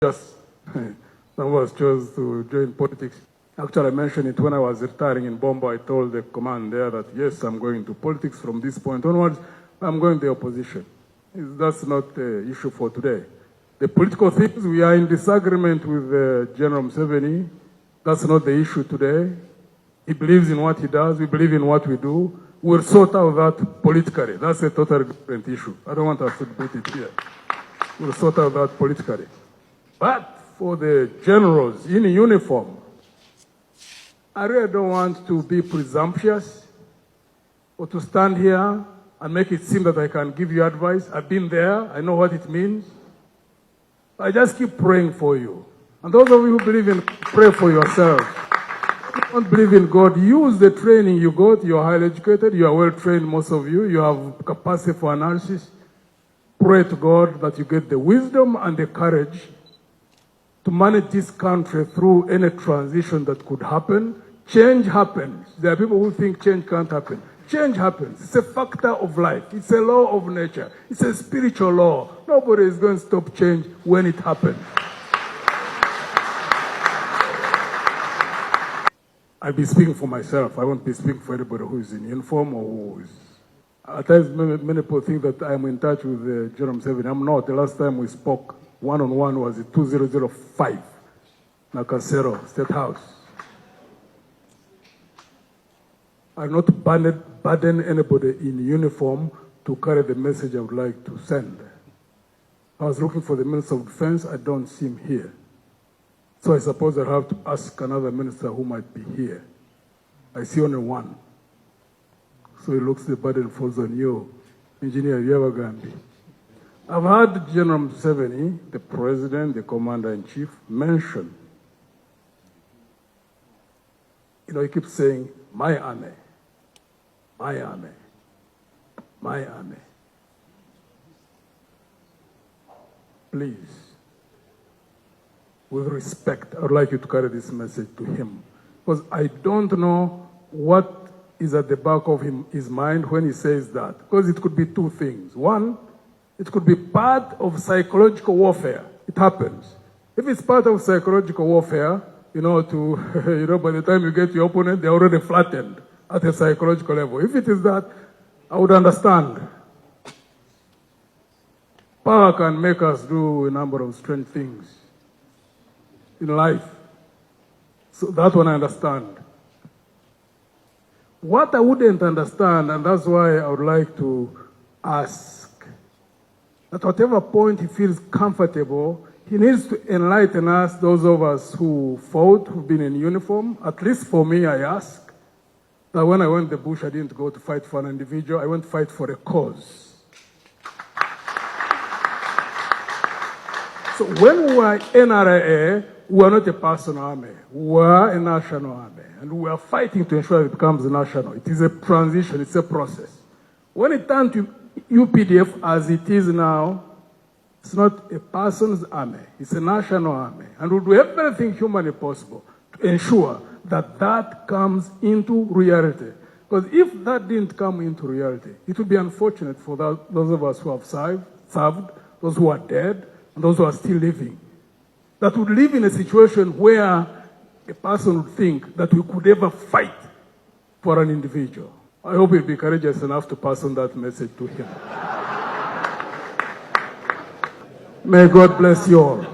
Just some of us chose to join politics. Actually, I mentioned it when I was retiring in Bomba. I told the command there that, yes, I'm going to politics from this point onwards. I'm going to the opposition. That's not the issue for today. The political things, we are in disagreement with General Museveni. That's not the issue today. He believes in what he does. We believe in what we do. We'll sort out that politically. That's a totally different issue. I don't want us to put it here. We'll sort out that politically. But for the generals in uniform, I really don't want to be presumptuous or to stand here and make it seem that I can give you advice. I've been there. I know what it means. I just keep praying for you. And those of you who believe in, pray for yourself. If you don't believe in God, use the training you got. You're highly educated. You are well trained, most of you. You have capacity for analysis. Pray to God that you get the wisdom and the courage to manage this country through any transition that could happen. Change happens. There are people who think change can't happen. Change happens. It's a factor of life. It's a law of nature. It's a spiritual law. Nobody is going to stop change when it happens. I'll be speaking for myself. I won't be speaking for anybody who is in uniform or who is... At times, many people think that I'm in touch with General Museveni. I'm not. The last time we spoke one-on-one was in 2005, Nakasero, State House. I've not burden anybody in uniform to carry the message I would like to send. I was looking for the Minister of Defense. I don't see him here. So I suppose I'll have to ask another minister who might be here. I see only one. So it looks the burden falls on you, Engineer Byabagamba. I've heard General Museveni, the President, the Commander-in-Chief, mention, he keeps saying, my army, my army, my army. Please, with respect, I would like you to carry this message to him. Because I don't know what is at the back of his mind when he says that. Because it could be two things. One, it could be part of psychological warfare. It happens. If it's part of psychological warfare, by the time you get your opponent, they're already flattened at a psychological level. If it is that, I would understand. Power can make us do a number of strange things in life. So that one I understand. What I wouldn't understand, and that's why I would like to ask, at whatever point he feels comfortable, he needs to enlighten us, those of us who fought, who've been in uniform. At least for me, I ask, that when I went to the bush, I didn't go to fight for an individual, I went to fight for a cause. So when we were NRA, we were not a personal army, we were a national army. And we are fighting to ensure it becomes national. It is a transition, it's a process. When it turned to UPDF as it is now, it's not a person's army, it's a national army. And we'll do everything humanly possible to ensure that that comes into reality. Because if that didn't come into reality, it would be unfortunate for those of us who have served, those who are dead, and those who are still living. That would live in a situation where a person would think that we could ever fight for an individual. I hope you'll be courageous enough to pass on that message to him. May God bless you all.